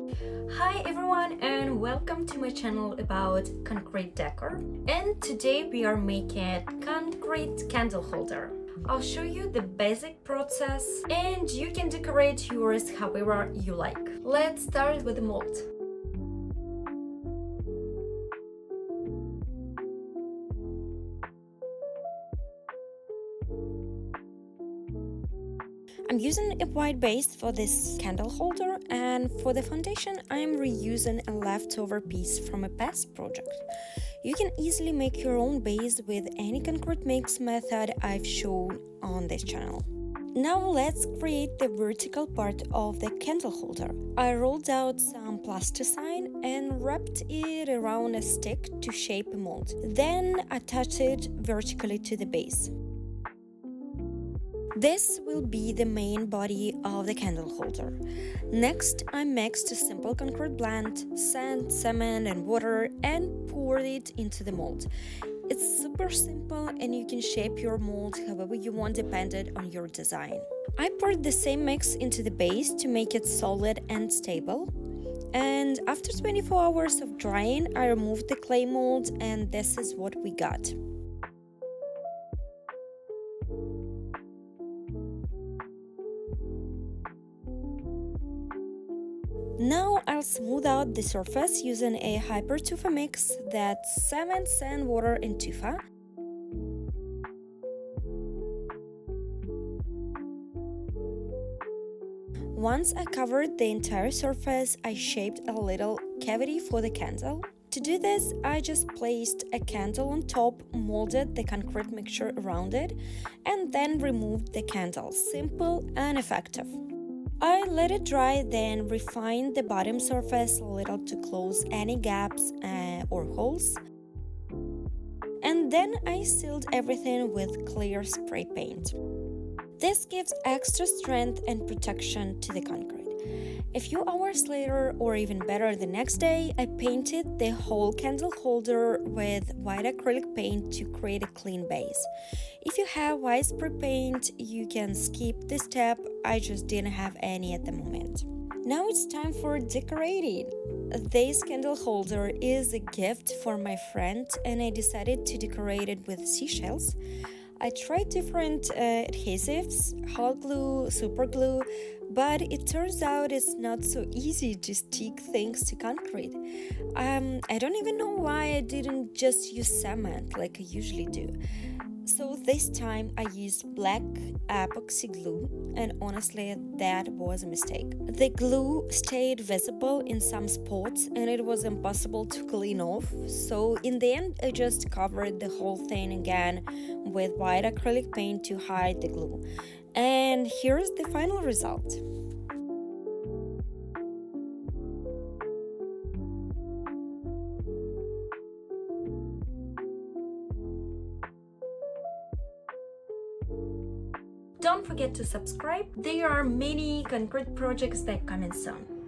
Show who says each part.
Speaker 1: Hi everyone and welcome to my channel about concrete decor. And today we are making concrete candle holder. I'll show you the basic process and you can decorate yours however you like. Let's start with the mold. I'm using a white base for this candle holder, and for the foundation I'm reusing a leftover piece from a past project. You can easily make your own base with any concrete mix method I've shown on this channel. Now let's create the vertical part of the candle holder. I rolled out some plasticine and wrapped it around a stick to shape a mold. Then attached it vertically to the base. This will be the main body of the candle holder. Next, I mixed a simple concrete blend, sand, cement and water and poured it into the mold. It's super simple and you can shape your mold however you want depending on your design. I poured the same mix into the base to make it solid and stable. And after 24 hours of drying, I removed the clay mold and this is what we got. Now I'll smooth out the surface using a hyper tufa mix that's cement, sand, water and tufa. Once I covered the entire surface, I shaped a little cavity for the candle. To do this, I just placed a candle on top, molded the concrete mixture around it, and then removed the candle. Simple and effective. I let it dry, then refined the bottom surface a little to close any gaps or holes. And then I sealed everything with clear spray paint. This gives extra strength and protection to the concrete. A few hours later, or even better the next day, I painted the whole candle holder with white acrylic paint to create a clean base. If you have white spray paint, you can skip this step. I just didn't have any at the moment. Now it's time for decorating. This candle holder is a gift for my friend and I decided to decorate it with seashells. I tried different adhesives, hot glue, super glue, but it turns out it's not so easy to stick things to concrete. I don't even know why I didn't just use cement like I usually do. So this time I used black epoxy glue and honestly that was a mistake. The glue stayed visible in some spots and it was impossible to clean off. So in the end I just covered the whole thing again with white acrylic paint to hide the glue. And here's the final result. Don't forget to subscribe. There are many concrete projects that come in soon.